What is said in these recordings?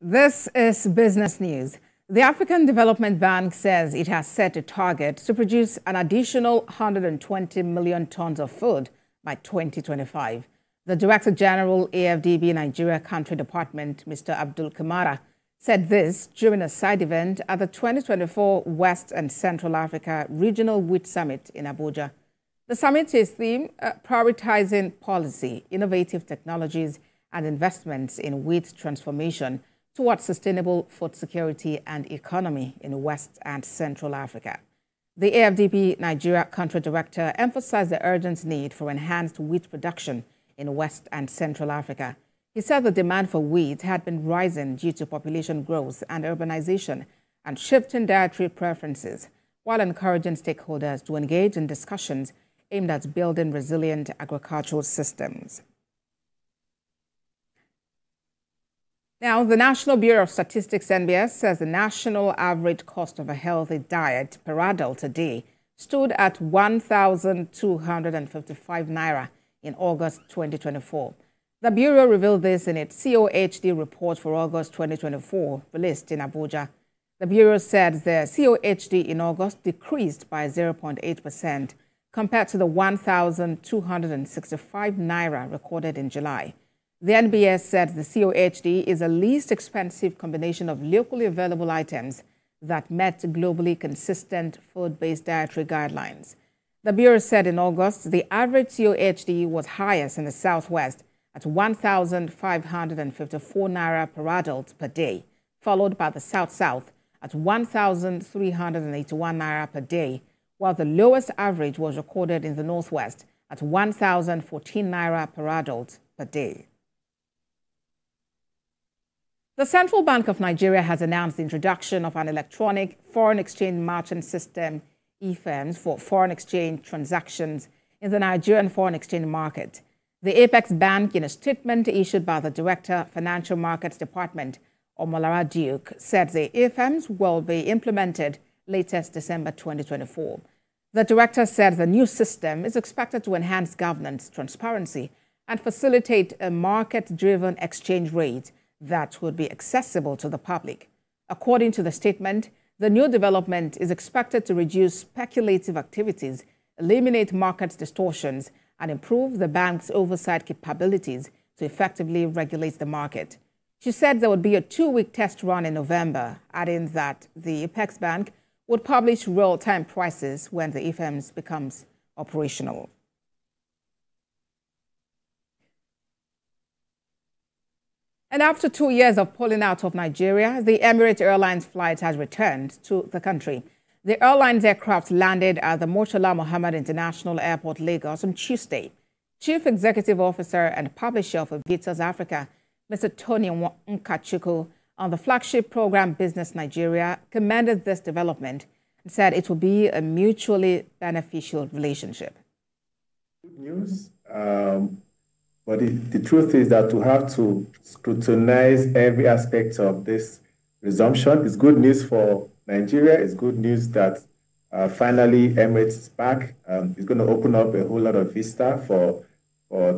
This is business news. The African Development Bank says it has set a target to produce an additional 120 million tons of food by 2025. The Director General, AfDB Nigeria Country Department, Mr. Abdul Kamara, said this during a side event at the 2024 West and Central Africa Regional Wheat Summit in Abuja. The summit is themed prioritizing policy, innovative technologies, and investments in wheat transformation towards sustainable food security and economy in West and Central Africa. The AfDB Nigeria Country Director emphasized the urgent need for enhanced wheat production in West and Central Africa. He said the demand for wheat had been rising due to population growth and urbanization and shifting dietary preferences, while encouraging stakeholders to engage in discussions aimed at building resilient agricultural systems. Now, the National Bureau of Statistics, NBS, says the national average cost of a healthy diet per adult a day stood at 1,255 naira in August 2024. The Bureau revealed this in its COHD report for August 2024, released in Abuja. The Bureau said the COHD in August decreased by 0.8% compared to the 1,265 naira recorded in July. The NBS said the COHD is a least expensive combination of locally available items that met globally consistent food-based dietary guidelines. The Bureau said in August the average COHD was highest in the Southwest at 1,554 naira per adult per day, followed by the South-South at 1,381 naira per day, while the lowest average was recorded in the Northwest at 1,014 naira per adult per day. The Central Bank of Nigeria has announced the introduction of an electronic foreign exchange merchant system, eFirms, for foreign exchange transactions in the Nigerian foreign exchange market. The Apex Bank, in a statement issued by the Director, Financial Markets Department, Omolara Duke, said the eFirms will be implemented latest December 2024. The director said the new system is expected to enhance governance, transparency, and facilitate a market-driven exchange rate that would be accessible to the public. According to the statement, the new development is expected to reduce speculative activities, eliminate market distortions, and improve the bank's oversight capabilities to effectively regulate the market. She said there would be a 2-week test run in November, adding that the Apex Bank would publish real-time prices when the eFirms becomes operational. And after 2 years of pulling out of Nigeria, the Emirates Airlines flight has returned to the country. The airline's aircraft landed at the Murtala Mohammed International Airport, Lagos, on Tuesday. Chief Executive Officer and Publisher of Aviators Africa, Mr. Tony Nkachukwu, on the flagship program Business Nigeria, commended this development and said it will be a mutually beneficial relationship. Good news. But the truth is that we have to scrutinize every aspect of this resumption. It's good news for Nigeria. It's good news that finally Emirates is back. It's going to open up a whole lot of vista for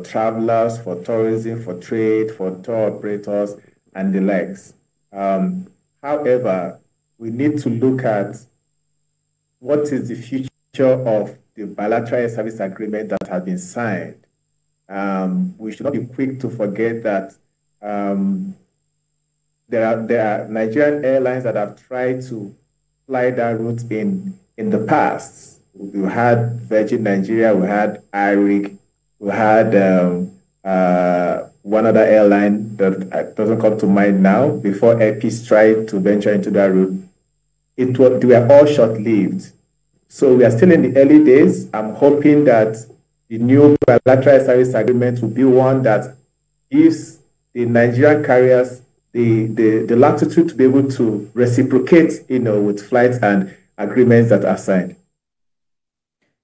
travelers, for tourism, for trade, for tour operators, and the likes. However, we need to look at what is the future of the bilateral air service agreement that has been signed. We should not be quick to forget that there are Nigerian airlines that have tried to fly that route in the past. We had Virgin Nigeria, we had IRIC, we had one other airline that doesn't come to mind now. Before Air Peace tried to venture into that route, they were all short-lived. So we are still in the early days. I'm hoping that the new bilateral service agreement will be one that gives the Nigerian carriers the latitude to be able to reciprocate, with flights and agreements that are signed.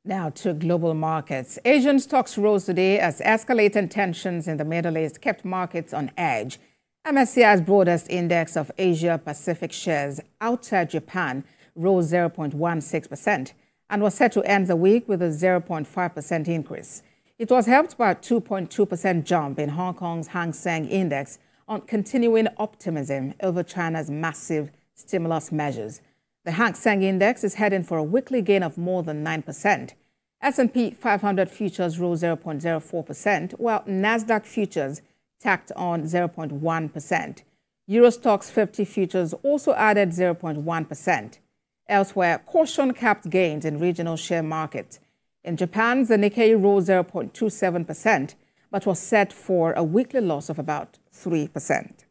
Now to global markets. Asian stocks rose today as escalating tensions in the Middle East kept markets on edge. MSCI's broadest index of Asia-Pacific shares outside Japan rose 0.16%. and was set to end the week with a 0.5% increase. It was helped by a 2.2% jump in Hong Kong's Hang Seng Index on continuing optimism over China's massive stimulus measures. The Hang Seng Index is heading for a weekly gain of more than 9%. S&P 500 futures rose 0.04%, while Nasdaq futures tacked on 0.1%. Euro Stoxx 50 futures also added 0.1%. Elsewhere, caution capped gains in regional share markets. In Japan, the Nikkei rose 0.27%, but was set for a weekly loss of about 3%.